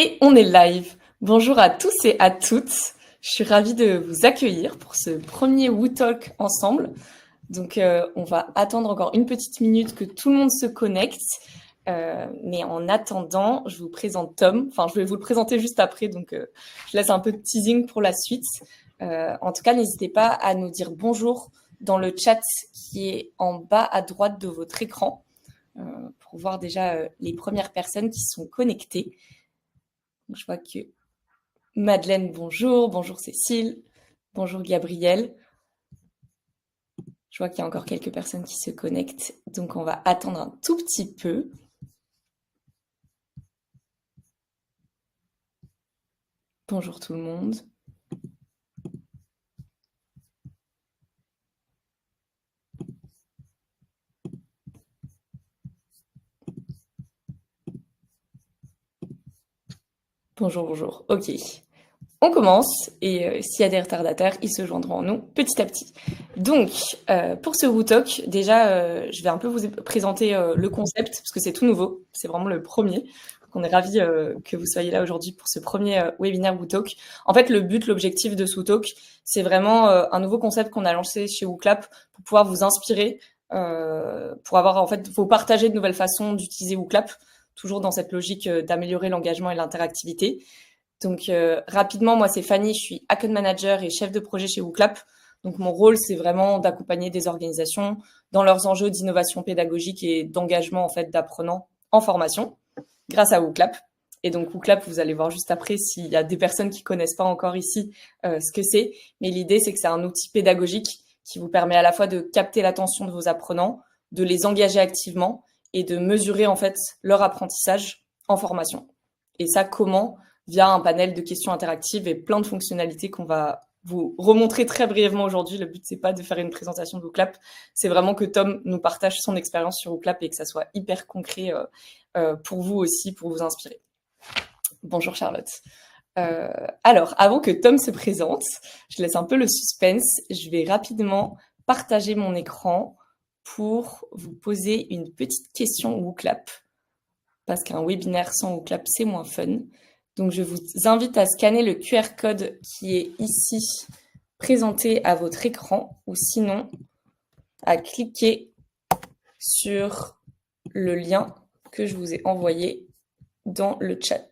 Et on est live. Bonjour à tous et à toutes. Je suis ravie de vous accueillir pour ce premier Woo Talk ensemble. Donc, on va attendre encore une petite minute que tout le monde se connecte. Mais en attendant, je vous présente Tom. Enfin, je vais vous le présenter juste après, donc je laisse un peu de teasing pour la suite. En tout cas, n'hésitez pas à nous dire bonjour dans le chat qui est en bas à droite de votre écran pour voir déjà les premières personnes qui sont connectées. Donc, je vois que Madeleine, bonjour. Bonjour Cécile. Bonjour Gabriel. Je vois qu'il y a encore quelques personnes qui se connectent. Donc, on va attendre un tout petit peu. Bonjour tout le monde. Bonjour, bonjour. Ok. On commence et s'il y a des retardataires, ils se joindront à nous petit à petit. Donc, pour ce Woo Talk, déjà, je vais un peu vous présenter le concept parce que c'est tout nouveau. C'est vraiment le premier. Donc, on est ravis que vous soyez là aujourd'hui pour ce premier webinaire Woo Talk. En fait, le but, l'objectif de ce Woo Talk, c'est vraiment un nouveau concept qu'on a lancé chez WooClap pour pouvoir vous inspirer, pour avoir en fait, vous partager de nouvelles façons d'utiliser WooClap, toujours dans cette logique d'améliorer l'engagement et l'interactivité. Donc, rapidement, moi, c'est Fanny, je suis account manager et chef de projet chez WooClap. Donc, mon rôle, c'est vraiment d'accompagner des organisations dans leurs enjeux d'innovation pédagogique et d'engagement, en fait, d'apprenants en formation grâce à WooClap. Et donc, WooClap, vous allez voir juste après s'il y a des personnes qui connaissent pas encore ici ce que c'est. Mais l'idée, c'est que c'est un outil pédagogique qui vous permet à la fois de capter l'attention de vos apprenants, de les engager activement et de mesurer, en fait, leur apprentissage en formation. Et ça, comment ? Via un panel de questions interactives et plein de fonctionnalités qu'on va vous remontrer très brièvement aujourd'hui. Le but, c'est pas de faire une présentation de WooClap, c'est vraiment que Tom nous partage son expérience sur WooClap et que ça soit hyper concret pour vous aussi, pour vous inspirer. Bonjour Charlotte. Alors, avant que Tom se présente, je laisse un peu le suspense. Je vais rapidement partager mon écran pour vous poser une petite question WooClap, parce qu'un webinaire sans WooClap, c'est moins fun. Donc, je vous invite à scanner le QR code qui est ici présenté à votre écran ou sinon à cliquer sur le lien que je vous ai envoyé dans le chat.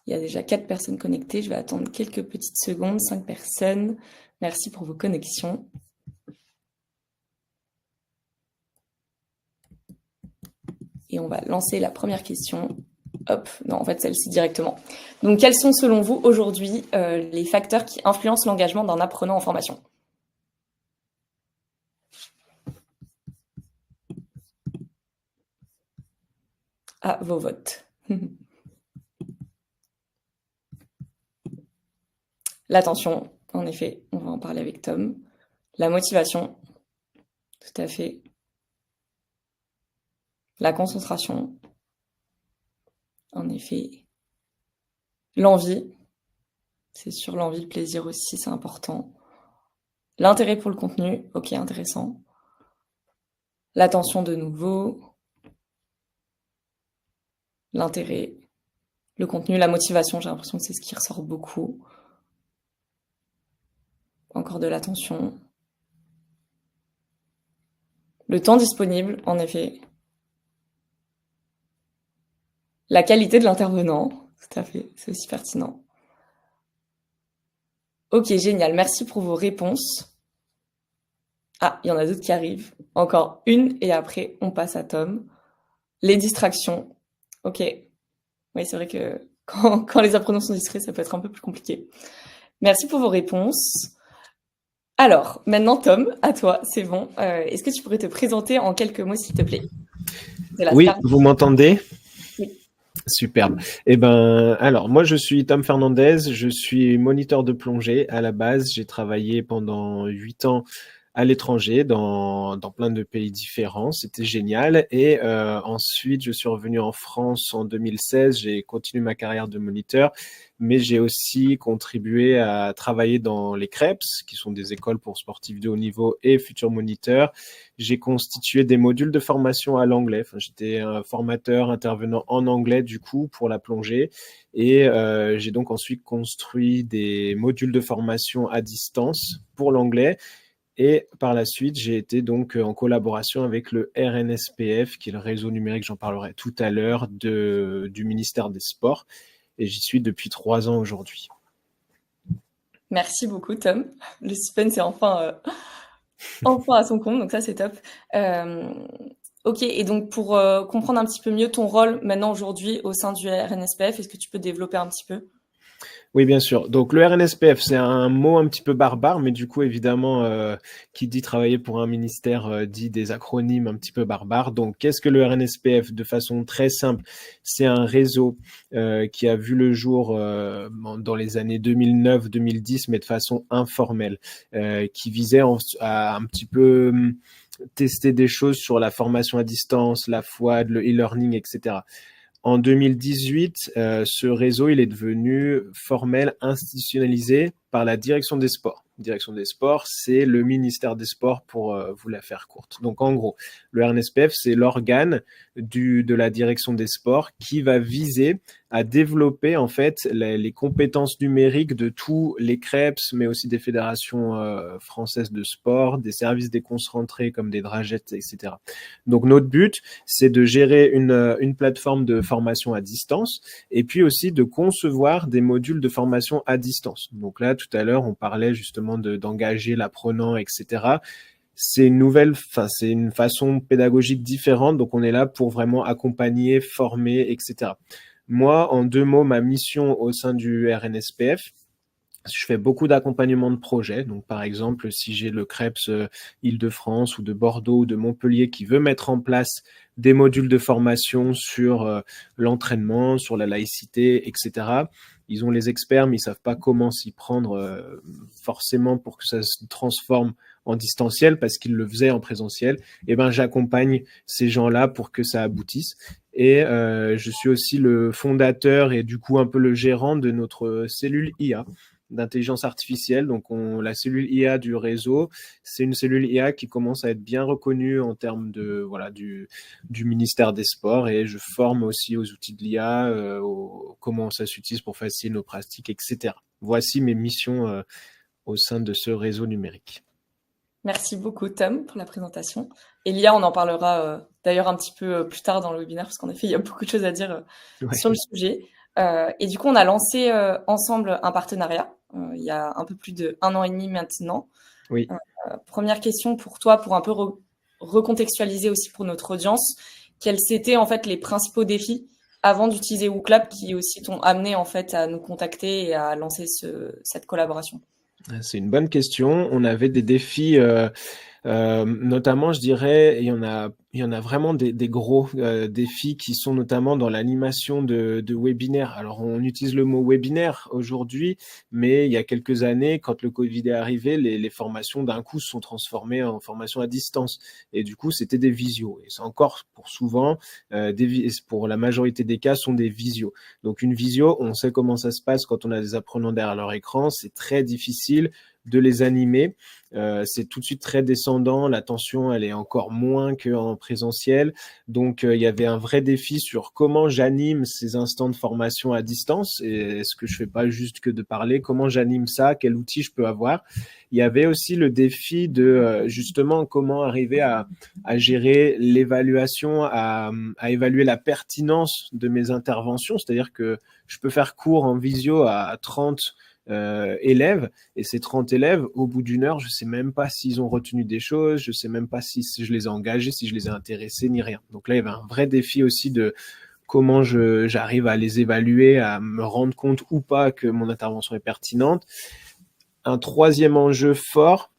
Il y a déjà 4 personnes connectées. Je vais attendre quelques petites secondes, 5 personnes. Merci pour vos connexions. Et on va lancer la première question. Hop, non, en fait, celle-ci directement. Donc, quels sont, selon vous, aujourd'hui, les facteurs qui influencent l'engagement d'un apprenant en formation ? À vos votes. L'attention, en effet, on va en parler avec Tom. La motivation, tout à fait. La concentration, en effet. L'envie, c'est sûr, l'envie, le plaisir aussi, c'est important. L'intérêt pour le contenu, ok, intéressant. L'attention de nouveau. L'intérêt, le contenu, la motivation, j'ai l'impression que c'est ce qui ressort beaucoup. Encore de l'attention. Le temps disponible, en effet. La qualité de l'intervenant, tout à fait, c'est aussi pertinent. Ok, génial, merci pour vos réponses. Ah, il y en a d'autres qui arrivent. Encore une et après on passe à Tom. Les distractions. Ok. Oui, c'est vrai que quand les apprenants sont distraits, ça peut être un peu plus compliqué. Merci pour vos réponses. Alors, maintenant Tom, à toi, c'est bon. Est-ce que tu pourrais te présenter en quelques mots, s'il te plaît ? Oui, vous m'entendez ? Oui. Superbe. Eh ben, alors, moi, je suis Tom Fernandez, je suis moniteur de plongée à la base. J'ai travaillé pendant 8 ans à l'étranger, dans plein de pays différents. C'était génial. Et ensuite, je suis revenu en France en 2016. J'ai continué ma carrière de moniteur, mais j'ai aussi contribué à travailler dans les CREPS, qui sont des écoles pour sportifs de haut niveau et futurs moniteurs. J'ai constitué des modules de formation à l'anglais. Enfin, j'étais un formateur intervenant en anglais, du coup, pour la plongée. Et j'ai donc ensuite construit des modules de formation à distance pour l'anglais. Et par la suite, j'ai été donc en collaboration avec le RNSPF, qui est le réseau numérique, j'en parlerai tout à l'heure, du ministère des Sports. Et j'y suis depuis 3 ans aujourd'hui. Merci beaucoup, Tom. Le suspense est enfin à son compte, donc ça c'est top. Ok, et donc pour comprendre un petit peu mieux ton rôle maintenant aujourd'hui au sein du RNSPF, est-ce que tu peux développer un petit peu? Oui, bien sûr. Donc le RNSPF, c'est un mot un petit peu barbare, mais du coup, évidemment, qui dit travailler pour un ministère dit des acronymes un petit peu barbares. Donc, qu'est-ce que le RNSPF? De façon très simple, c'est un réseau qui a vu le jour dans les années 2009-2010, mais de façon informelle, qui visait à un petit peu tester des choses sur la formation à distance, la FWAD, le e-learning, etc. En 2018, ce réseau il est devenu formel, institutionnalisé par la Direction des Sports. Direction des Sports, c'est le ministère des Sports pour vous la faire courte. Donc en gros, le RNSPF, c'est l'organe de la Direction des Sports qui va viser à développer en fait les compétences numériques de tous les CREPS, mais aussi des fédérations françaises de sport, des services déconcentrés comme des dragettes, etc. Donc notre but, c'est de gérer une plateforme de formation à distance et puis aussi de concevoir des modules de formation à distance. Donc là, tout à l'heure, on parlait justement d'engager l'apprenant, etc. C'est une façon pédagogique différente. Donc on est là pour vraiment accompagner, former, etc. Moi, en 2 mots, ma mission au sein du RNSPF, je fais beaucoup d'accompagnement de projets. Donc, par exemple, si j'ai le CREPS Île-de-France ou de Bordeaux ou de Montpellier qui veut mettre en place des modules de formation sur l'entraînement, sur la laïcité, etc. Ils ont les experts, mais ils savent pas comment s'y prendre forcément pour que ça se transforme en distanciel parce qu'ils le faisaient en présentiel. Et ben, j'accompagne ces gens-là pour que ça aboutisse. Et je suis aussi le fondateur et du coup un peu le gérant de notre cellule IA d'intelligence artificielle. Donc, la cellule IA du réseau, c'est une cellule IA qui commence à être bien reconnue en termes du ministère des Sports. Et je forme aussi aux outils de l'IA, comment ça s'utilise pour faciliter nos pratiques, etc. Voici mes missions au sein de ce réseau numérique. Merci beaucoup, Tom, pour la présentation. Et l'IA, on en parlera d'ailleurs un petit peu plus tard dans le webinaire, parce qu'en effet, il y a beaucoup de choses à dire sur le sujet. Et du coup, on a lancé ensemble un partenariat il y a un peu plus d'1 an et demi maintenant. Oui. Première question pour toi, pour un peu recontextualiser aussi pour notre audience, quels étaient en fait les principaux défis avant d'utiliser WooClap qui aussi t'ont amené en fait à nous contacter et à lancer cette collaboration? C'est une bonne question. On avait des défis, notamment, je dirais, il y en a vraiment des gros défis qui sont notamment dans l'animation de webinaires. Alors, on utilise le mot webinaire aujourd'hui, mais il y a quelques années, quand le Covid est arrivé, les formations d'un coup se sont transformées en formations à distance. Et du coup, c'était des visios. Et c'est encore pour souvent, pour la majorité des cas, sont des visios. Donc, une visio, on sait comment ça se passe quand on a des apprenants derrière leur écran. C'est très difficile de les animer. C'est tout de suite très descendant, la tension elle est encore moins qu'en présentiel, donc il y avait un vrai défi sur comment j'anime ces instants de formation à distance, et est-ce que je fais pas juste que de parler, comment j'anime ça, quel outil je peux avoir. Il y avait aussi le défi de justement comment arriver à gérer l'évaluation, à évaluer la pertinence de mes interventions, c'est-à-dire que je peux faire cours en visio à 30 élèves, et ces 30 élèves, au bout d'une heure, je sais même pas s'ils ont retenu des choses, je sais même pas si je les ai engagés, si je les ai intéressés, ni rien. Donc là, il y avait un vrai défi aussi de comment j'arrive à les évaluer, à me rendre compte ou pas que mon intervention est pertinente. Un troisième enjeu fort,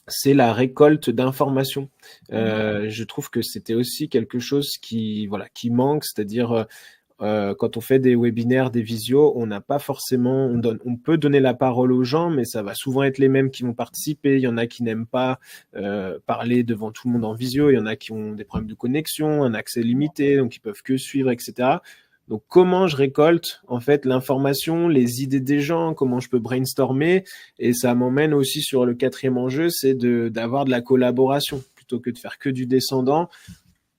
c'est la récolte d'informations. Je trouve que c'était aussi quelque chose qui manque, c'est-à-dire quand on fait des webinaires, des visios, on n'a pas forcément, on peut donner la parole aux gens, mais ça va souvent être les mêmes qui vont participer. Il y en a qui n'aiment pas parler devant tout le monde en visio. Il y en a qui ont des problèmes de connexion, un accès limité, donc ils peuvent que suivre, etc. Donc, comment je récolte en fait l'information, les idées des gens, comment je peux brainstormer, et ça m'emmène aussi sur le quatrième enjeu, c'est d'avoir de la collaboration plutôt que de faire que du descendant.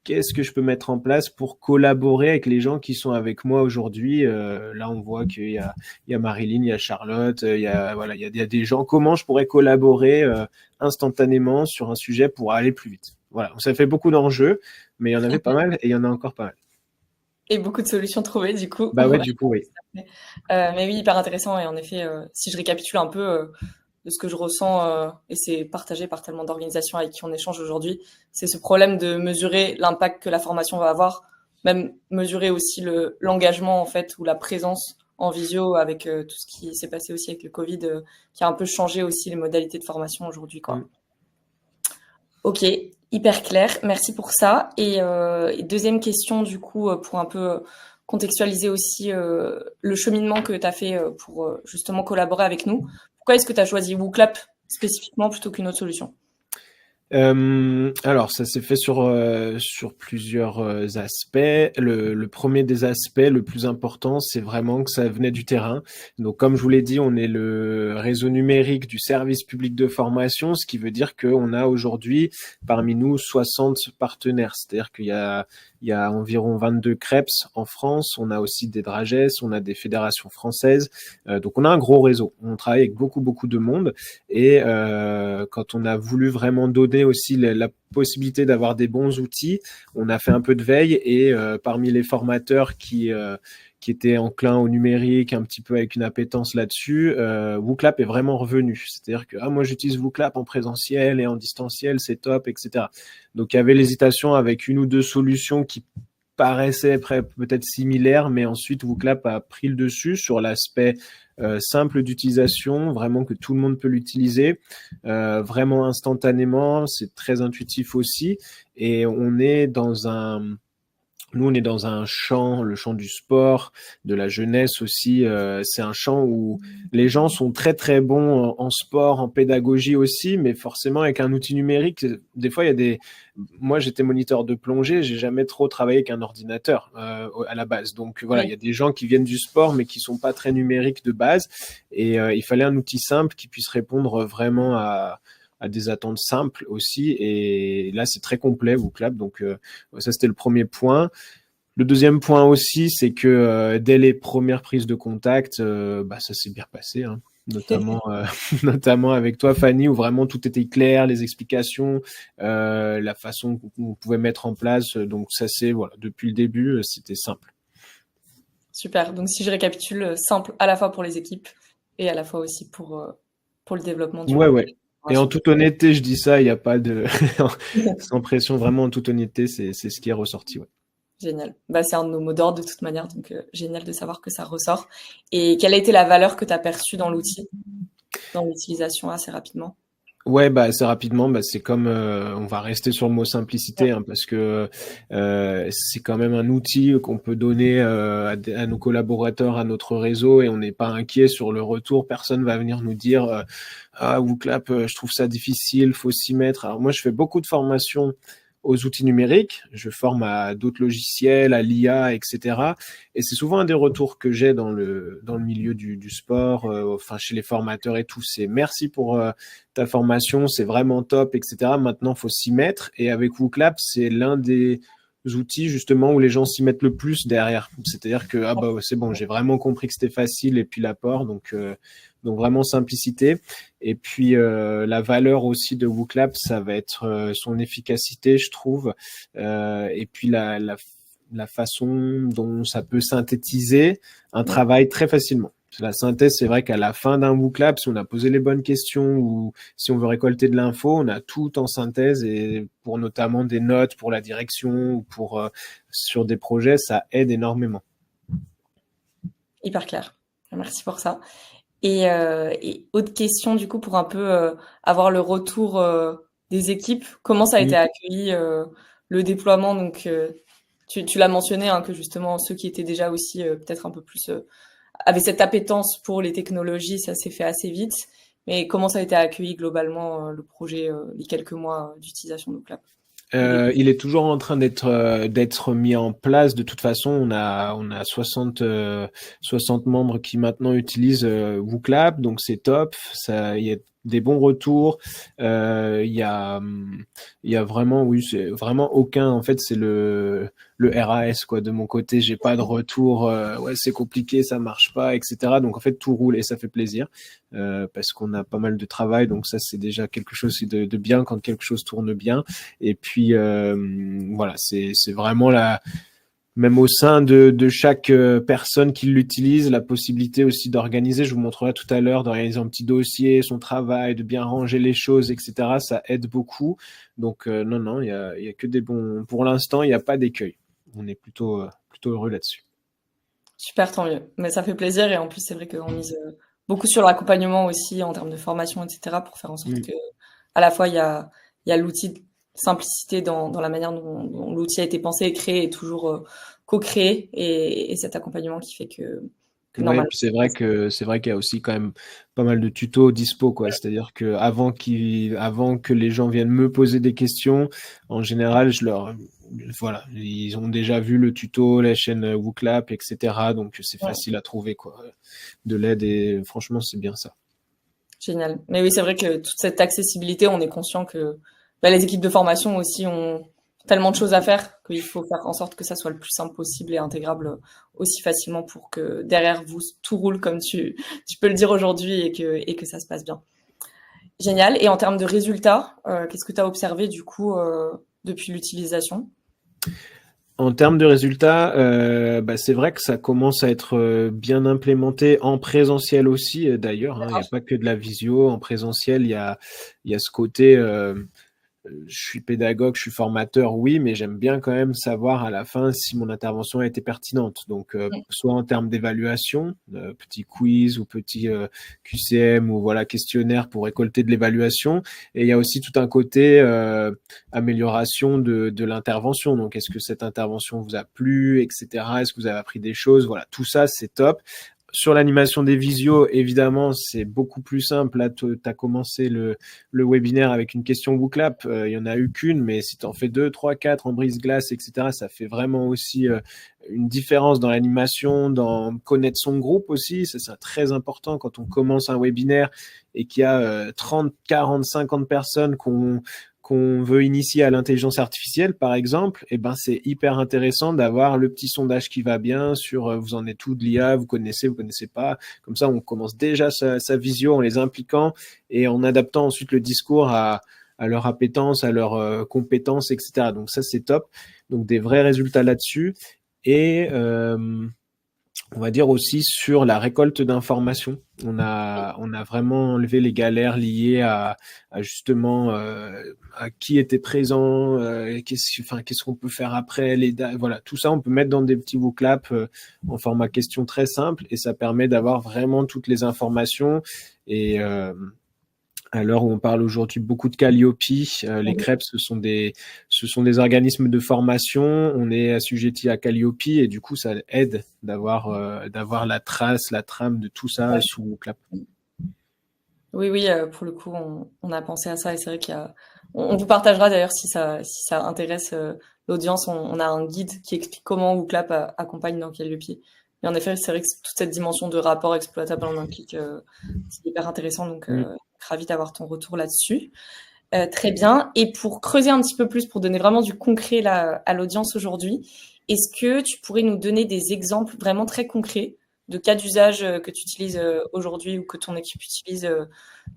Qu'est-ce que je peux mettre en place pour collaborer avec les gens qui sont avec moi aujourd'hui? Là, on voit qu'il y a Marilyn, il y a Charlotte, voilà, il y a des gens. Comment je pourrais collaborer instantanément sur un sujet pour aller plus vite? Voilà, ça fait beaucoup d'enjeux, mais il y en avait pas mal et il y en a encore pas mal. Et beaucoup de solutions trouvées, du coup. Bah ouais, du coup, oui. Mais oui, hyper intéressant. Et en effet, si je récapitule un peu de ce que je ressens, et c'est partagé par tellement d'organisations avec qui on échange aujourd'hui, c'est ce problème de mesurer l'impact que la formation va avoir, même mesurer aussi l'engagement en fait ou la présence en visio avec tout ce qui s'est passé aussi avec le Covid, qui a un peu changé aussi les modalités de formation aujourd'hui, quoi. Ok, hyper clair. Merci pour ça. Et deuxième question, du coup, pour un peu contextualiser aussi le cheminement que tu as fait pour justement collaborer avec nous. Pourquoi est-ce que tu as choisi WooClap spécifiquement plutôt qu'une autre solution? Alors, ça s'est fait sur plusieurs aspects. Le premier des aspects, le plus important, c'est vraiment que ça venait du terrain. Donc, comme je vous l'ai dit, on est le réseau numérique du service public de formation, ce qui veut dire qu'on a aujourd'hui parmi nous 60 partenaires. C'est-à-dire il y a environ 22 CREPS en France. On a aussi des DRAGES, on a des fédérations françaises. Donc, on a un gros réseau. On travaille avec beaucoup de monde. Et quand on a voulu vraiment donner aussi la possibilité d'avoir des bons outils, on a fait un peu de veille et parmi les formateurs qui étaient enclins au numérique, un petit peu avec une appétence là-dessus, WooClap est vraiment revenu. C'est-à-dire que moi j'utilise WooClap en présentiel et en distanciel, c'est top, etc. Donc il y avait l'hésitation avec une ou deux solutions qui paraissaient peut-être similaires, mais ensuite WooClap a pris le dessus sur l'aspect simple d'utilisation, vraiment que tout le monde peut l'utiliser, vraiment instantanément, c'est très intuitif aussi, et nous, on est dans un champ, le champ du sport, de la jeunesse aussi. C'est un champ où les gens sont très bons en sport, en pédagogie aussi, mais forcément avec un outil numérique. Des fois, moi, j'étais moniteur de plongée, j'ai jamais trop travaillé avec un ordinateur à la base. Donc voilà, il y a des gens qui viennent du sport, mais qui sont pas très numériques de base. Et il fallait un outil simple qui puisse répondre vraiment à des attentes simples aussi. Et là, c'est très complet, WooClap. Donc, ça, c'était le premier point. Le deuxième point aussi, c'est que dès les premières prises de contact, ça s'est bien passé, hein. Notamment avec toi, Fanny, où vraiment tout était clair, les explications, la façon qu'on pouvait mettre en place. Donc, ça, voilà, depuis le début, c'était simple. Super. Donc, si je récapitule, simple à la fois pour les équipes et à la fois aussi pour le développement du Ouais. Et en toute honnêteté, je dis ça, il n'y a pas de sans pression, vraiment en toute honnêteté, c'est ce qui est ressorti. Ouais. Génial. C'est un de nos mots d'ordre de toute manière, donc génial de savoir que ça ressort. Et quelle a été la valeur que tu as perçue dans l'outil, dans l'utilisation assez rapidement? Ouais, assez rapidement, c'est comme on va rester sur le mot simplicité, hein, parce que c'est quand même un outil qu'on peut donner à nos collaborateurs, à notre réseau, et on n'est pas inquiet sur le retour. Personne va venir nous dire ah, WooClap, je trouve ça difficile, faut s'y mettre. Alors moi, je fais beaucoup de formations aux outils numériques, je forme à d'autres logiciels, à l'IA, etc. Et c'est souvent un des retours que j'ai dans le milieu du sport, chez les formateurs et tout. C'est merci pour ta formation, c'est vraiment top, etc. Maintenant, faut s'y mettre. Et avec WooClap, c'est l'un des outils justement où les gens s'y mettent le plus derrière. C'est-à-dire que c'est bon, j'ai vraiment compris que c'était facile et puis l'apport, donc vraiment simplicité. Et puis la valeur aussi de WooClap, ça va être son efficacité, je trouve, et puis la façon dont ça peut synthétiser un travail très facilement. La synthèse, c'est vrai qu'à la fin d'un WooClap, si on a posé les bonnes questions ou si on veut récolter de l'info, on a tout en synthèse, et pour notamment des notes pour la direction ou pour sur des projets, ça aide énormément. Hyper clair. Merci pour ça. Et autre question, du coup, pour un peu avoir le retour des équipes, comment ça a été accueilli, le déploiement donc Tu l'as mentionné, hein, que justement ceux qui étaient déjà aussi peut-être un peu plus avaient cette appétence pour les technologies, ça s'est fait assez vite. Mais comment ça a été accueilli globalement le projet, les quelques mois d'utilisation de Cloud? Il est toujours en train d'être mis en place. De toute façon, on a 60 membres qui maintenant utilisent WooClap, donc c'est top. Ça, il y a des bons retours. Il y a vraiment, oui, c'est vraiment aucun. En fait, c'est le RAS quoi. De mon côté, j'ai pas de retour. Ouais, c'est compliqué, ça marche pas, etc. Donc en fait, tout roule et ça fait plaisir parce qu'on a pas mal de travail. Donc ça, c'est déjà quelque chose de bien quand quelque chose tourne bien. Et puis voilà, c'est vraiment même au sein de chaque personne qui l'utilise, la possibilité aussi d'organiser, je vous montrerai tout à l'heure, d'organiser un petit dossier, son travail, de bien ranger les choses, etc. Ça aide beaucoup. Donc non, il y a que des bons. Pour l'instant, il n'y a pas d'écueil. On est plutôt heureux là-dessus. Super, tant mieux. Mais ça fait plaisir et en plus c'est vrai qu'on mise beaucoup sur l'accompagnement aussi en termes de formation, etc. pour faire en sorte que à la fois il y a l'outil de simplicité dans la manière dont l'outil a été pensé et créé et toujours co-créé et cet accompagnement qui fait que Ouais, et normalement puis c'est vrai qu'il y a aussi quand même pas mal de tutos dispo quoi. C'est-à-dire que avant que les gens viennent me poser des questions, en général, voilà, ils ont déjà vu le tuto, la chaîne WooClap, etc. Donc c'est ouais, facile à trouver quoi, de l'aide et franchement c'est bien ça. génial. Mais oui, c'est vrai que toute cette accessibilité, on est conscient que bah, les équipes de formation aussi ont tellement de choses à faire qu'il faut faire en sorte que ça soit le plus simple possible et intégrable aussi facilement pour que derrière vous tout roule comme tu peux le dire aujourd'hui et que ça se passe bien. Génial. Et en termes de résultats, qu'est-ce que tu as observé du coup depuis l'utilisation? En termes de résultats, bah, c'est vrai que ça commence à être bien implémenté en présentiel aussi, d'ailleurs. Hein, il n'y a D'accord. pas que de la visio. En présentiel, il y a ce côté. Je suis pédagogue, je suis formateur, oui, mais j'aime bien quand même savoir à la fin si mon intervention a été pertinente. Donc, soit en termes d'évaluation, petit quiz ou petit QCM ou voilà questionnaire pour récolter de l'évaluation. Et il y a aussi tout un côté amélioration de l'intervention. Donc, est-ce que cette intervention vous a plu, etc. Est-ce que vous avez appris des choses? Voilà, tout ça, c'est top. Sur l'animation des visios, évidemment, c'est beaucoup plus simple. Là, tu as commencé le webinaire avec une question WooClap. Il y en a eu qu'une, mais si tu en fais 2, 3, 4 en brise-glace, etc., ça fait vraiment aussi une différence dans l'animation, dans connaître son groupe aussi. Ça, c'est très important quand on commence un webinaire et qu'il y a 30, 40, 50 personnes qu'on veut initier à l'intelligence artificielle, par exemple, eh ben, c'est hyper intéressant d'avoir le petit sondage qui va bien sur vous en êtes où de l'IA, vous connaissez pas. Comme ça, on commence déjà sa visio en les impliquant et en adaptant ensuite le discours à leur appétence, à leurs compétences, etc. Donc ça, c'est top. Donc des vrais résultats là-dessus. Et on va dire aussi sur la récolte d'informations. On a vraiment enlevé les galères liées à justement à qui était présent, qu'est-ce qu'on peut faire après, voilà, tout ça on peut mettre dans des petits WooClap en format question très simple et ça permet d'avoir vraiment toutes les informations et à l'heure où on parle aujourd'hui beaucoup de Calliope, les crêpes, ce sont des organismes de formation. On est assujetti à Calliope et du coup, ça aide d'avoir la trace, la trame de tout ça Ouais. sous Clap. Oui, oui, pour le coup, on a pensé à ça et c'est vrai qu'il y a. On vous partagera d'ailleurs si ça intéresse l'audience. On a un guide qui explique comment WooClap accompagne dans Calliope. Mais en effet, c'est vrai que toute cette dimension de rapport exploitable en un clic, c'est hyper intéressant. Donc, ravi d'avoir ton retour là-dessus. Très bien. Et pour creuser un petit peu plus, pour donner vraiment du concret là, à l'audience aujourd'hui, est-ce que tu pourrais nous donner des exemples vraiment très concrets de cas d'usage que tu utilises aujourd'hui ou que ton équipe utilise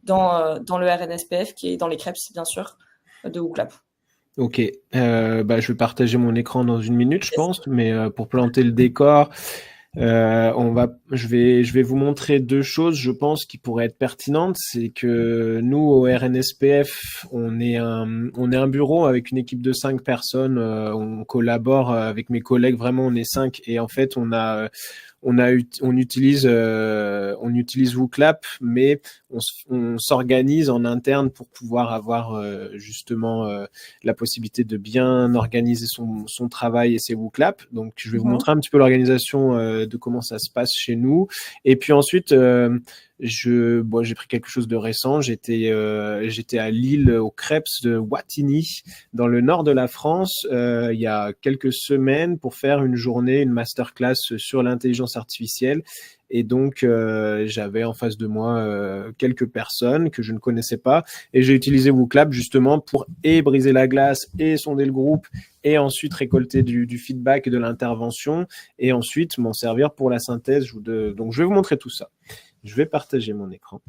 dans le RNSPF, qui est dans les CREPS, bien sûr, de WooClap? Ok, bah, je vais partager mon écran dans une minute, je pense, mais pour planter le décor, je vais vous montrer deux choses, je pense, qui pourraient être pertinentes. C'est que nous, au RNSPF, on est un bureau avec une équipe de 5 personnes. On collabore avec mes collègues. Vraiment, on est 5. Et en fait, on utilise WooClap, mais on s'organise en interne pour pouvoir avoir justement la possibilité de bien organiser son travail et ses WooClap. Donc, je vais vous montrer un petit peu l'organisation de comment ça se passe chez nous. Et puis ensuite, j'ai pris quelque chose de récent. J'étais à Lille, au Creps de Wattignies, dans le nord de la France, il y a quelques semaines pour faire une masterclass sur l'intelligence artificielle. Et donc, j'avais en face de moi quelques personnes que je ne connaissais pas. Et j'ai utilisé WooClap justement pour briser la glace et sonder le groupe et ensuite récolter du feedback et de l'intervention et ensuite m'en servir pour la synthèse. Donc, je vais vous montrer tout ça. Je vais partager mon écran.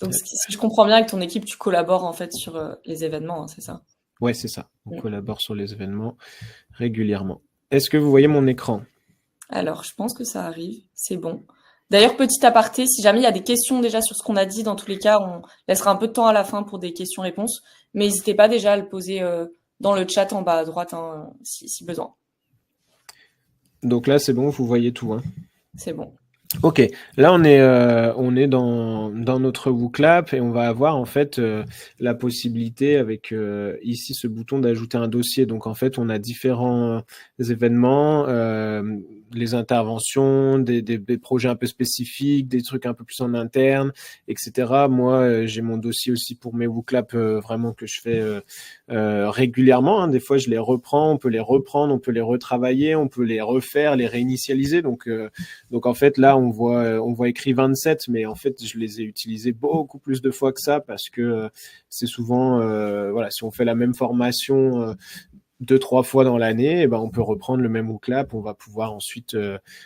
Donc, si je comprends bien, avec ton équipe, tu collabores en fait sur les événements, hein, c'est ça? Ouais, c'est ça. On collabore sur les événements régulièrement. Est-ce que vous voyez mon écran? Alors, je pense que ça arrive. C'est bon. D'ailleurs, petit aparté, si jamais il y a des questions déjà sur ce qu'on a dit, dans tous les cas, on laissera un peu de temps à la fin pour des questions-réponses. Mais n'hésitez pas déjà à le poser dans le chat en bas à droite, hein, si besoin. Donc là, c'est bon, vous voyez tout, hein? C'est bon. Ok, là on est dans notre WooClap et on va avoir en fait la possibilité avec ici ce bouton d'ajouter un dossier. Donc en fait on a différents événements, les interventions, des projets un peu spécifiques, des trucs un peu plus en interne, etc. Moi j'ai mon dossier aussi pour mes WooClap vraiment que je fais régulièrement. Hein. Des fois je les reprends, on peut les reprendre, on peut les retravailler, on peut les refaire, les réinitialiser. Donc en fait là on voit écrit 27, mais en fait, je les ai utilisés beaucoup plus de fois que ça parce que c'est souvent, si on fait la même formation 2-3 fois dans l'année, eh ben, on peut reprendre le même WooClap, on va pouvoir ensuite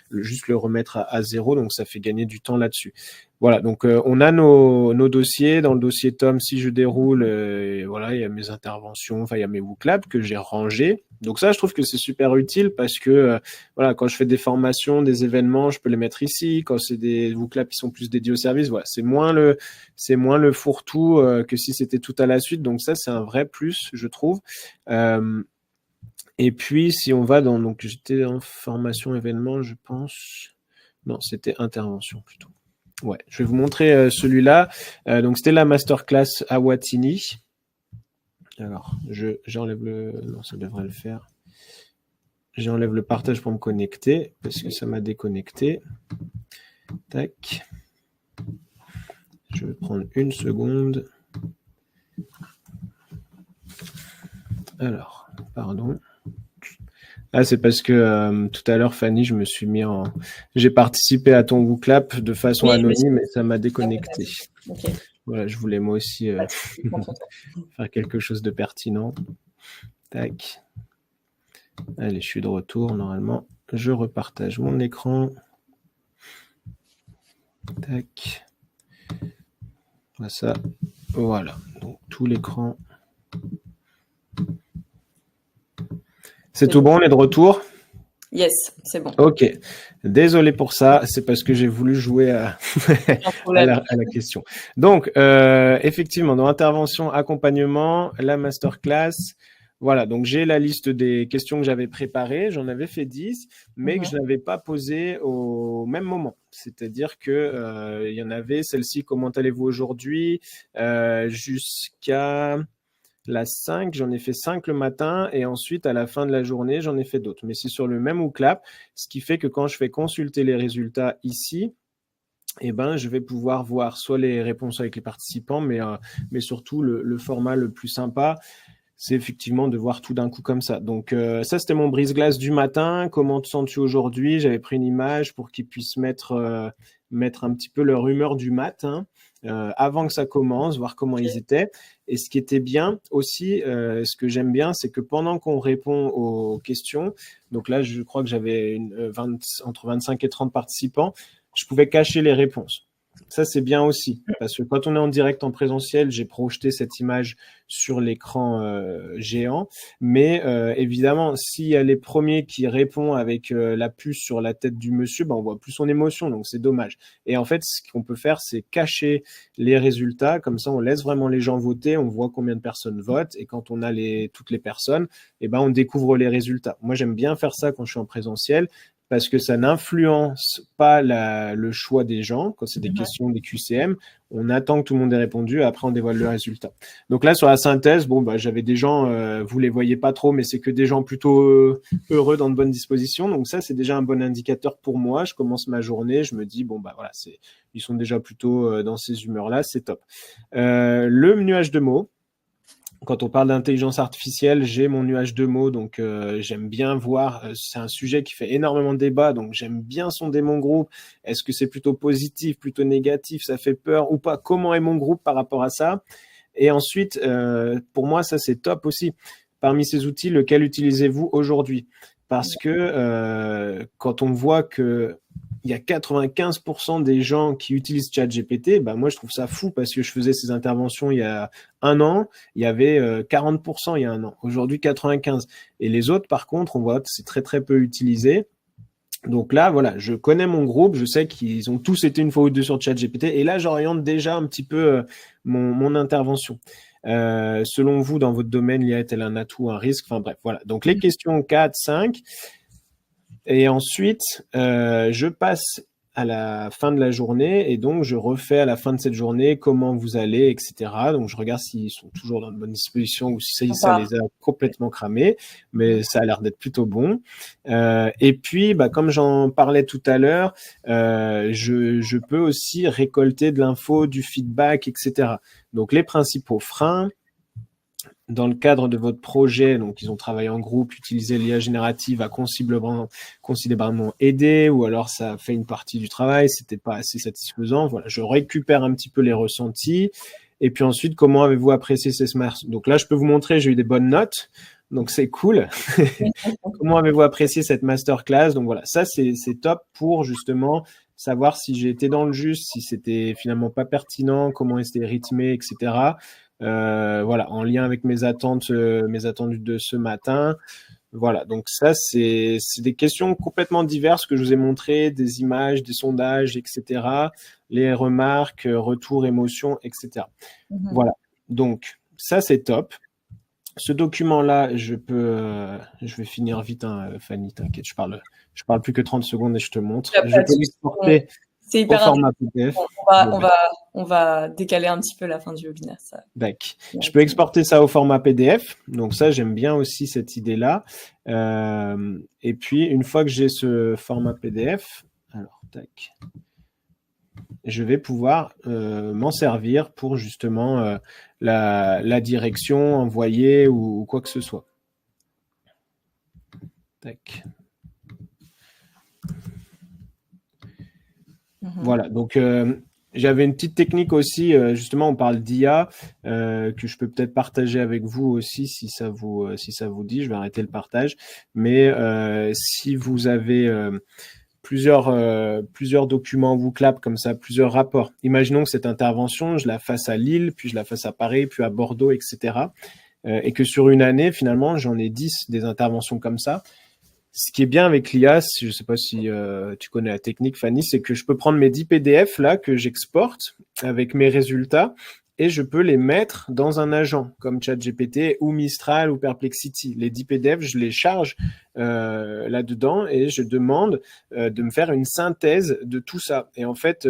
juste le remettre à zéro, donc ça fait gagner du temps là-dessus. Voilà, donc on a nos dossiers. Dans le dossier Tom, si je déroule, il y a mes interventions, il y a mes WooClap que j'ai rangés. Donc ça, je trouve que c'est super utile parce que quand je fais des formations, des événements, je peux les mettre ici. Quand c'est des WooClap qui sont plus dédiés au service, c'est moins le fourre-tout que si c'était tout à la suite. Donc ça, c'est un vrai plus, je trouve. Et puis, si on va donc j'étais en formation événement, je pense. Non, c'était intervention plutôt. Ouais, je vais vous montrer celui-là. Donc, c'était la masterclass à Wattignies. Alors, j'enlève non, ça devrait le faire. J'enlève le partage pour me connecter parce que ça m'a déconnecté. Tac. Je vais prendre une seconde. Alors, pardon. Ah, c'est parce que tout à l'heure, Fanny, j'ai participé à ton WooClap de façon anonyme et ça m'a déconnecté. Okay. Voilà, je voulais moi aussi faire quelque chose de pertinent. Tac. Allez, je suis de retour normalement. Je repartage mon écran. Tac. Voilà. Donc tout l'écran. C'est tout bon, on est de retour? Yes, c'est bon. Ok. Désolé pour ça, c'est parce que j'ai voulu jouer à la question. Donc, effectivement, dans intervention, accompagnement, la masterclass, voilà, donc j'ai la liste des questions que j'avais préparées, j'en avais fait 10, mais que je n'avais pas posées au même moment. C'est-à-dire que il y en avait, celle-ci, comment allez-vous aujourd'hui, jusqu'à la 5, j'en ai fait 5 le matin et ensuite, à la fin de la journée, j'en ai fait d'autres. Mais c'est sur le même WooClap, ce qui fait que quand je fais consulter les résultats ici, je vais pouvoir voir soit les réponses avec les participants, mais surtout le format le plus sympa, c'est effectivement de voir tout d'un coup comme ça. Donc ça, c'était mon brise-glace du matin. Comment te sens-tu aujourd'hui? J'avais pris une image pour qu'ils puissent mettre un petit peu leur humeur du matin avant que ça commence, voir comment ils étaient. Et ce qui était bien aussi, ce que j'aime bien, c'est que pendant qu'on répond aux questions, donc là, je crois que j'avais entre 25 et 30 participants, je pouvais cacher les réponses. Ça, c'est bien aussi, parce que quand on est en direct en présentiel, j'ai projeté cette image sur l'écran géant. Mais évidemment, s'il y a les premiers qui répondent avec la puce sur la tête du monsieur, on voit plus son émotion, donc c'est dommage. Et en fait, ce qu'on peut faire, c'est cacher les résultats. Comme ça, on laisse vraiment les gens voter, on voit combien de personnes votent. Et quand on a toutes les personnes, on découvre les résultats. Moi, j'aime bien faire ça quand je suis en présentiel. parce que ça n'influence pas le choix des gens. Quand c'est des questions des QCM, on attend que tout le monde ait répondu, après on dévoile le résultat. Donc là, sur la synthèse, bon, bah, j'avais des gens, vous les voyez pas trop, mais c'est que des gens plutôt heureux, dans de bonnes dispositions. Donc ça, c'est déjà un bon indicateur pour moi. Je commence ma journée, je me dis, bon, bah voilà, ils sont déjà plutôt dans ces humeurs-là, c'est top. Le nuage de mots. Quand on parle d'intelligence artificielle, j'ai mon nuage de mots, donc j'aime bien voir, c'est un sujet qui fait énormément de débat, donc j'aime bien sonder mon groupe. Est-ce que c'est plutôt positif, plutôt négatif, ça fait peur ou pas? Comment est mon groupe par rapport à ça? Et ensuite, pour moi, ça c'est top aussi. Parmi ces outils, lequel utilisez-vous aujourd'hui? Parce que quand on voit que il y a 95% des gens qui utilisent ChatGPT, bah moi je trouve ça fou parce que je faisais ces interventions il y a un an, il y avait 40% il y a un an, aujourd'hui 95%. Et les autres, par contre, on voit que c'est très très peu utilisé. Donc là, voilà, je connais mon groupe, je sais qu'ils ont tous été une fois ou deux sur ChatGPT, et là j'oriente déjà un petit peu mon intervention. Selon vous, dans votre domaine, l'IA est-elle un atout, un risque? Enfin bref, voilà. Donc les questions 4, 5. Et ensuite, je passe à la fin de la journée et donc je refais à la fin de cette journée comment vous allez, etc. Donc je regarde s'ils sont toujours dans de bonnes dispositions ou si ça les a complètement cramés, mais ça a l'air d'être plutôt bon. Et puis, bah, comme j'en parlais tout à l'heure, je peux aussi récolter de l'info, du feedback, etc. Donc les principaux freins. Dans le cadre de votre projet, donc ils ont travaillé en groupe, utilisé l'IA générative a considérablement aidé, ou alors ça fait une partie du travail, c'était pas assez satisfaisant. Voilà, je récupère un petit peu les ressentis. Et puis ensuite, comment avez-vous apprécié ces smarts? Donc là, je peux vous montrer, j'ai eu des bonnes notes, donc c'est cool. Comment avez-vous apprécié cette masterclass? Donc voilà, ça c'est top pour justement savoir si j'ai été dans le juste, si c'était finalement pas pertinent, comment c'était rythmé, etc. Voilà, en lien avec mes attentes de ce matin. Voilà, donc ça, c'est des questions complètement diverses que je vous ai montrées, des images, des sondages, etc. Les remarques, retours, émotions, etc. Voilà, donc ça, c'est top. Ce document-là, je vais finir vite, hein, Fanny, t'inquiète, je parle plus que 30 secondes et je te montre. Je peux l'exporter au format PDF. On va décaler un petit peu la fin du webinaire. D'accord. Je peux exporter ça au format PDF. Donc ça, j'aime bien aussi cette idée-là. Et puis, une fois que j'ai ce format PDF, alors, tac, je vais pouvoir m'en servir pour justement la direction, envoyer ou quoi que ce soit. Tac. Voilà, donc j'avais une petite technique aussi, justement, on parle d'IA, que je peux peut-être partager avec vous aussi si ça vous dit. Je vais arrêter le partage. Mais si vous avez plusieurs documents WooClap comme ça, plusieurs rapports. Imaginons que cette intervention, je la fasse à Lille, puis je la fasse à Paris, puis à Bordeaux, etc. Et que sur une année, finalement, j'en ai 10 des interventions comme ça. Ce qui est bien avec l'IA, je ne sais pas si tu connais la technique, Fanny, c'est que je peux prendre mes 10 PDF là que j'exporte avec mes résultats et je peux les mettre dans un agent comme ChatGPT ou Mistral ou Perplexity. Les 10 PDF, je les charge là-dedans et je demande de me faire une synthèse de tout ça. Et en fait,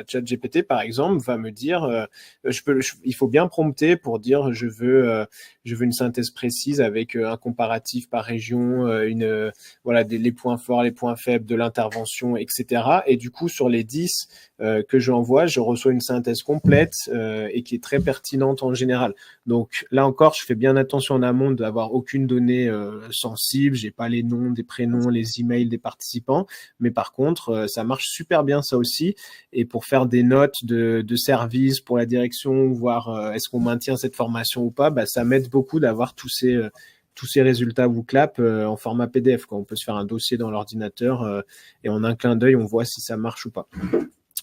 ChatGPT, par exemple, va me dire, il faut bien prompter pour dire je veux une synthèse précise avec un comparatif par région, les points forts, les points faibles de l'intervention, etc. Et du coup, sur les 10 que j'envoie, je reçois une synthèse complète et qui est très pertinente en général. Donc là encore, je fais bien attention en amont d'avoir aucune donnée sensible. J'ai pas les noms, des prénoms, les emails des participants. Mais par contre, ça marche super bien ça aussi. Et pour faire des notes de service pour la direction, voir est-ce qu'on maintient cette formation ou pas, ça m'aide beaucoup d'avoir tous ces résultats WooClap en format PDF. On peut se faire un dossier dans l'ordinateur et en un clin d'œil, on voit si ça marche ou pas.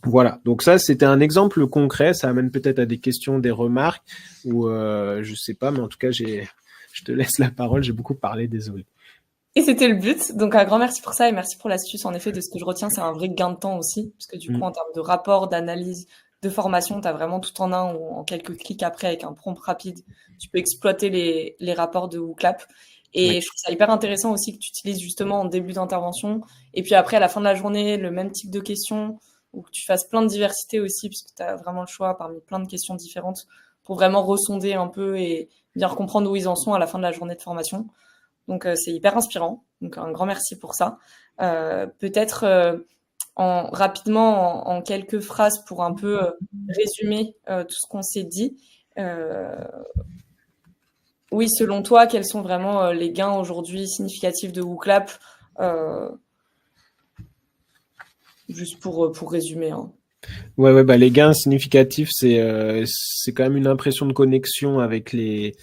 Voilà, donc ça, c'était un exemple concret. Ça amène peut-être à des questions, des remarques, ou je sais pas, mais en tout cas, je te laisse la parole. J'ai beaucoup parlé, désolé. Et c'était le but. Donc, un grand merci pour ça et merci pour l'astuce. En effet, de ce que je retiens, c'est un vrai gain de temps aussi. Parce que du coup, en termes de rapport, d'analyse, de formation, tu as vraiment tout en un ou en quelques clics après avec un prompt rapide. Tu peux exploiter les rapports de WooClap. Et Oui. je trouve ça hyper intéressant aussi que tu utilises justement en début d'intervention. Et puis après, à la fin de la journée, le même type de questions, ou que tu fasses plein de diversité aussi, puisque tu as vraiment le choix parmi plein de questions différentes pour vraiment ressonder un peu et bien comprendre où ils en sont à la fin de la journée de formation. Donc c'est hyper inspirant. Donc un grand merci pour ça. Peut-être rapidement en quelques phrases pour un peu résumer tout ce qu'on s'est dit. Euh, oui, selon toi, quels sont vraiment les gains aujourd'hui significatifs de WooClap euh, juste pour résumer. Hein. Ouais, bah, les gains significatifs, c'est quand même une impression de connexion avec les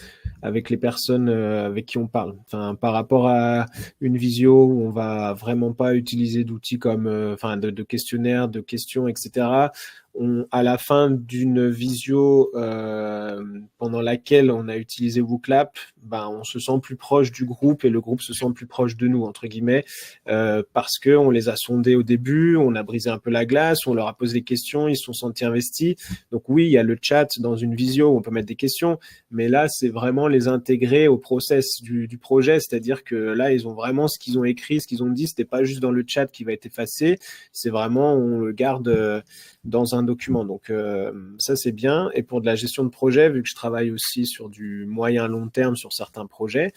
personnes avec qui on parle. Enfin, par rapport à une visio où on va vraiment pas utiliser d'outils comme, enfin, de questionnaires, de questions, etc. À la fin d'une visio pendant laquelle on a utilisé WooClap, ben, on se sent plus proche du groupe et le groupe se sent plus proche de nous, entre guillemets, parce que on les a sondés au début, on a brisé un peu la glace, on leur a posé des questions, ils se sont sentis investis. Donc oui, il y a le chat dans une visio où on peut mettre des questions, mais là, c'est vraiment les intégrer au process du projet, c'est-à-dire que là, ils ont vraiment ce qu'ils ont écrit, ce qu'ils ont dit, c'était pas juste dans le chat qui va être effacé, c'est vraiment, on le garde dans un document. Donc ça, c'est bien. Et pour de la gestion de projet, vu que je travaille aussi sur du moyen long terme sur certains projets,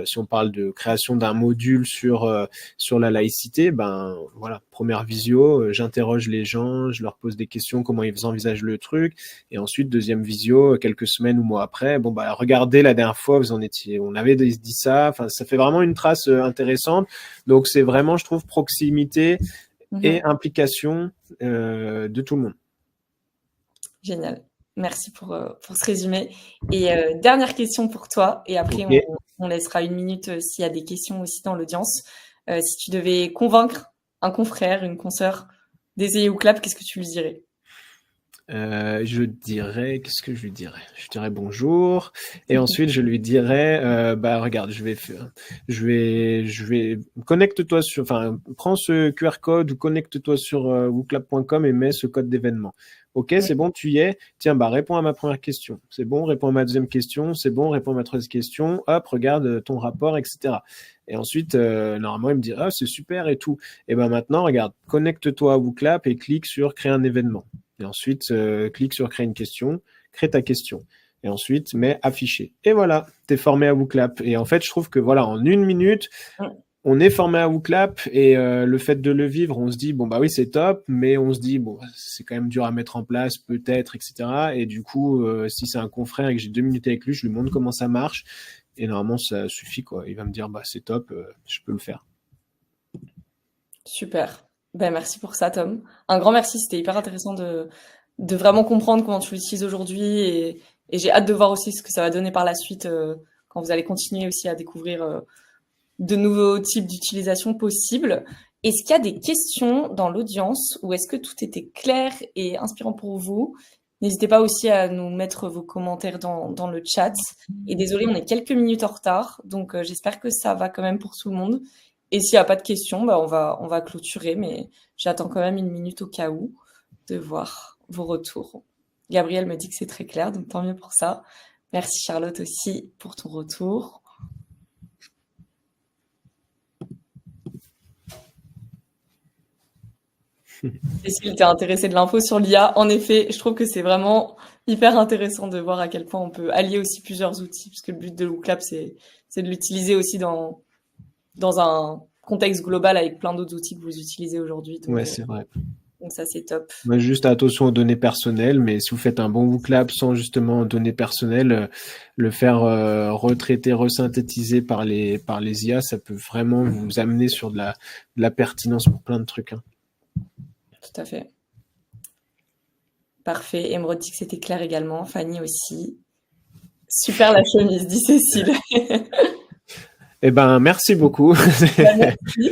si on parle de création d'un module sur la laïcité, ben voilà, première visio, j'interroge les gens, je leur pose des questions, comment ils envisagent le truc, et ensuite deuxième visio, quelques semaines ou mois après, bon bah regardez la dernière fois vous en étiez, on avait dit ça, enfin ça fait vraiment une trace intéressante. Donc c'est vraiment, je trouve, proximité et implication de tout le monde. Génial. Merci pour ce résumé. Et dernière question pour toi, et après Ok. on laissera une minute s'il y a des questions aussi dans l'audience. Si tu devais convaincre un confrère, une consoeur d'essayer WooClap, qu'est-ce que tu lui dirais? Je dirais, qu'est-ce que je lui dirais? Je dirais bonjour, et ensuite je lui dirais, bah regarde, je vais, connecte-toi sur, enfin, prends ce QR code ou connecte-toi sur wooclap.com et mets ce code d'événement. Ok, Oui. c'est bon, tu y es. Tiens, bah réponds à ma première question. C'est bon, réponds à ma deuxième question. C'est bon, réponds à ma troisième question. Hop, regarde ton rapport, etc. Et ensuite, normalement, il me dit, ah, c'est super et tout. Et ben maintenant, regarde, connecte-toi à WooClap et clique sur créer un événement. Et ensuite, clique sur créer une question, crée ta question. Et ensuite, mets afficher. Et voilà, tu es formé à WooClap. Et en fait, je trouve que voilà, en une minute, on est formé à WooClap et le fait de le vivre, on se dit, bon, bah oui, c'est top, mais on se dit, bon, c'est quand même dur à mettre en place, peut-être, etc. Et du coup, si c'est un confrère et que j'ai 2 minutes avec lui, je lui montre comment ça marche. Et normalement, ça suffit, quoi. Il va me dire, bah, c'est top, je peux le faire. Super. Ben, merci pour ça, Tom. Un grand merci, c'était hyper intéressant de vraiment comprendre comment tu l'utilises aujourd'hui et j'ai hâte de voir aussi ce que ça va donner par la suite quand vous allez continuer aussi à découvrir de nouveaux types d'utilisation possibles. Est-ce qu'il y a des questions dans l'audience ou est-ce que tout était clair et inspirant pour vous? N'hésitez pas aussi à nous mettre vos commentaires dans le chat. Et désolé, on est quelques minutes en retard, donc j'espère que ça va quand même pour tout le monde. Et s'il n'y a pas de questions, bah on va clôturer, mais j'attends quand même une minute au cas où de voir vos retours. Gabriel me dit que c'est très clair, donc tant mieux pour ça. Merci Charlotte aussi pour ton retour. Cécile, t'es intéressée de l'info sur l'IA. En effet, je trouve que c'est vraiment hyper intéressant de voir à quel point on peut allier aussi plusieurs outils, puisque le but de WooClap, c'est de l'utiliser aussi dans un contexte global avec plein d'autres outils que vous utilisez aujourd'hui. Ouais, c'est vrai. Donc ça, c'est top. Ouais, juste attention aux données personnelles, mais si vous faites un bon WooClap sans justement données personnelles, le faire retraiter, resynthétiser par les IA, ça peut vraiment vous amener sur de la pertinence pour plein de trucs. Hein. Tout à fait. Parfait. Emeraude dit que c'était clair également. Fanny aussi. Super la chemise, dit Cécile. Eh ben, merci beaucoup. Bah, merci.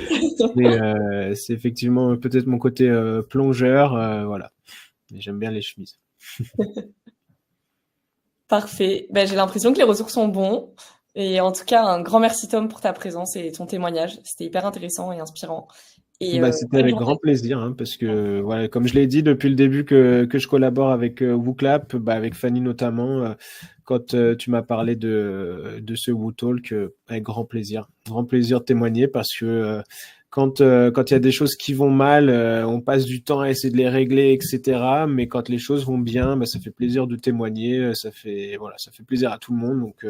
C'est effectivement peut-être mon côté plongeur, voilà. Mais j'aime bien les chemises. Parfait. Ben, j'ai l'impression que les ressources sont bons. Et en tout cas, un grand merci Tom pour ta présence et ton témoignage. C'était hyper intéressant et inspirant. Et C'était bonne avec journée. grand plaisir, hein, parce que voilà, comme je l'ai dit depuis le début que je collabore avec WooClap, avec Fanny notamment, quand tu m'as parlé de ce WooTalk, avec grand plaisir de témoigner parce que quand il y a des choses qui vont mal, on passe du temps à essayer de les régler, etc. Mais quand les choses vont bien, ça fait plaisir de témoigner, ça fait plaisir à tout le monde. Donc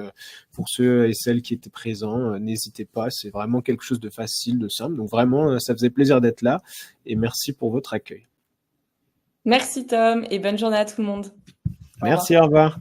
pour ceux et celles qui étaient présents, n'hésitez pas, c'est vraiment quelque chose de facile, de simple. Donc vraiment, ça faisait plaisir d'être là et merci pour votre accueil. Merci Tom et bonne journée à tout le monde. Au revoir. Merci, au revoir.